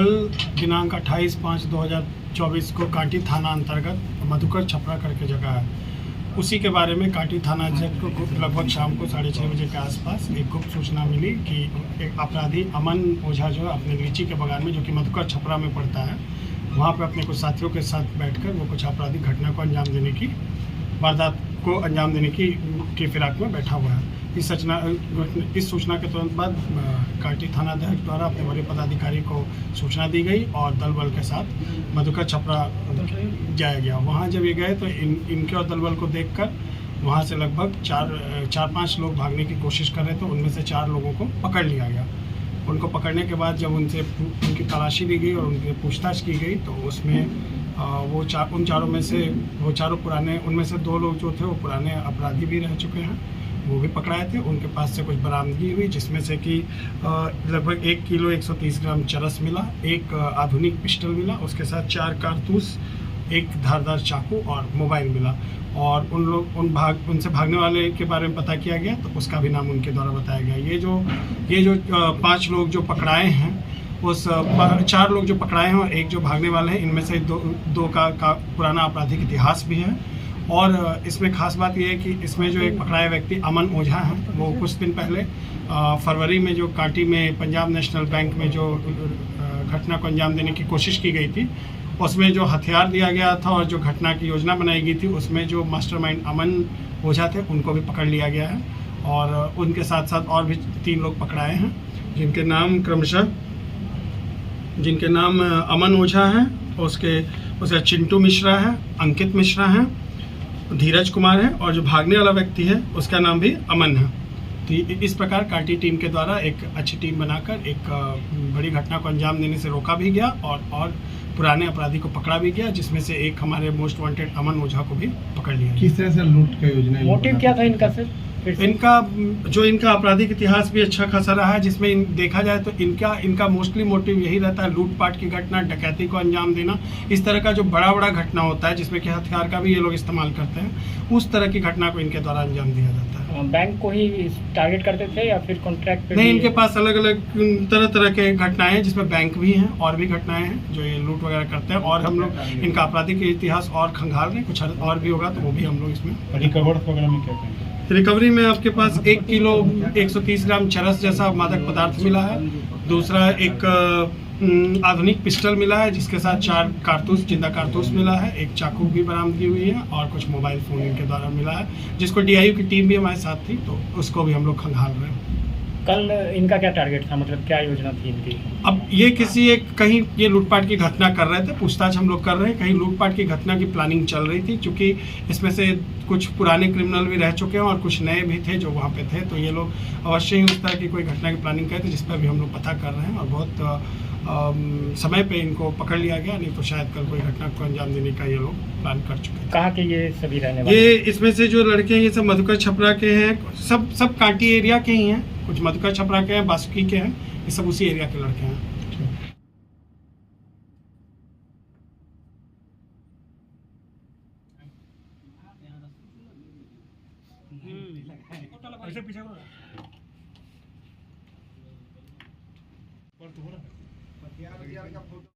कल दिनांक 28/5/2024 को कांटी थाना अंतर्गत मधुकर छपरा करके जगह है, उसी के बारे में कांटी थाना अध्यक्ष को लगभग शाम को 6:30 बजे के आसपास एक गुप्त सूचना मिली कि एक अपराधी अमन ओझा जो है अपने लीची के बगान में, जो कि मधुकर छपरा में पड़ता है, वहाँ पर अपने कुछ साथियों के साथ बैठकर वो कुछ आपराधिक घटना को अंजाम देने की वारदात को अंजाम देने की फिराक में बैठा हुआ है। इस सूचना के तुरंत बाद कांटी थाना अध्यक्ष द्वारा अपने वरीय पदाधिकारी को सूचना दी गई और दल बल के साथ मधुकर छपरा जाया गया। वहाँ जब ये गए तो इनके और दल बल को देखकर वहाँ से लगभग चार पाँच लोग भागने की कोशिश कर रहे थे। उनमें से 4 लोगों को पकड़ लिया गया। उनको पकड़ने के बाद जब उनकी तलाशी ली गई और उनकी पूछताछ की गई तो उसमें उन चारों में से वो चारों पुराने, उनमें से 2 लोग जो थे वो पुराने अपराधी भी रह चुके हैं, वो भी पकड़ाए थे। उनके पास से कुछ बरामदगी हुई, जिसमें से कि लगभग 1 किलो 130 ग्राम चरस मिला, एक आधुनिक पिस्टल मिला, उसके साथ 4 कारतूस, एक धारदार चाकू और मोबाइल मिला। और उनसे भागने वाले के बारे में पता किया गया तो उसका भी नाम उनके द्वारा बताया गया। ये जो 5 लोग जो पकड़ाए हैं, उस 4 लोग जो पकड़ाए हैं और एक जो भागने वाले हैं, इनमें से दो का पुराना आपराधिक इतिहास भी है। और इसमें खास बात यह है कि इसमें जो एक पकड़ाया व्यक्ति अमन ओझा है, वो कुछ दिन पहले फरवरी में जो कांटी में पंजाब नेशनल बैंक में जो घटना को अंजाम देने की कोशिश की गई थी, उसमें जो हथियार दिया गया था और जो घटना की योजना बनाई गई थी, उसमें जो मास्टरमाइंड अमन ओझा थे उनको भी पकड़ लिया गया है। और उनके साथ साथ और भी 3 लोग पकड़ाए हैं, जिनके नाम क्रमशः अमन ओझा है, उसके चिंटू मिश्रा है, अंकित मिश्रा है, धीरज कुमार है, और जो भागने वाला व्यक्ति है उसका नाम भी अमन है। तो इस प्रकार कांटी टीम के द्वारा एक अच्छी टीम बनाकर एक बड़ी घटना को अंजाम देने से रोका भी गया और पुराने अपराधी को पकड़ा भी गया, जिसमें से एक हमारे मोस्ट वांटेड अमन ओझा को भी पकड़ लिया। किस तरह से लूट का योजना, मोटिव क्या था इनका सर? इनका आपराधिक इतिहास भी अच्छा खासा रहा है, जिसमें देखा जाए तो इनका मोस्टली मोटिव यही रहता है, लूटपाट की घटना, डकैती को अंजाम देना। इस तरह का जो बड़ा घटना होता है जिसमें कि हथियार का भी ये लोग इस्तेमाल करते हैं, उस तरह की घटना को इनके द्वारा अंजाम दिया जाता है। बैंक को ही टारगेट करते थे या फिर कॉन्ट्रैक्ट पे? नहीं, इनके पास अलग अलग तरह के घटनाएं हैं, जिसमें बैंक भी हैं और भी घटनाएं हैं जो ये लूट वगैरह करते हैं। और हम लोग इनका आपराधिक इतिहास और खंगाल रहे, कुछ और भी होगा तो वो भी हम लोग इसमें रिकवर्ड वगैरह में क्या कहेंगे? रिकवरी में आपके पास 1 किलो 130 ग्राम चरस जैसा मादक पदार्थ मिला है। दूसरा एक आधुनिक पिस्टल मिला है, जिसके साथ 4 कारतूस, जिंदा कारतूस मिला है, एक चाकू भी बरामदगी हुई है और कुछ मोबाइल फ़ोन इनके द्वारा मिला है, जिसको DIU की टीम भी हमारे साथ थी, तो उसको भी हम लोग खंगाल रहे हैं। कल इनका क्या टारगेट था, मतलब क्या योजना थी इनकी? अब ये कहीं ये लूटपाट की घटना कर रहे थे, पूछताछ हम लोग कर रहे हैं, कहीं लूटपाट की घटना की प्लानिंग चल रही थी, क्योंकि इसमें से कुछ पुराने क्रिमिनल भी रह चुके हैं और कुछ नए भी थे जो वहाँ पे थे। तो ये लोग अवश्य ही उस तरह की कोई घटना की प्लानिंग करे थे, जिस पर भी हम लोग पता कर रहे हैं और बहुत समय पे इनको पकड़ लिया गया, नहीं तो शायद कल कोई घटना को अंजाम देने का ये लोग प्लान कर चुके हैं। कहाँ के ये सभी रहने वाले? ये इसमें से जो लड़के हैं ये सब मधुकर छपरा के हैं, सब कांटी एरिया के ही हैं, कुछ मधुकर छपरा के हैं, बासुकी के हैं, ये सब उसी एरिया के लड़के हैं। ऐसे पीछे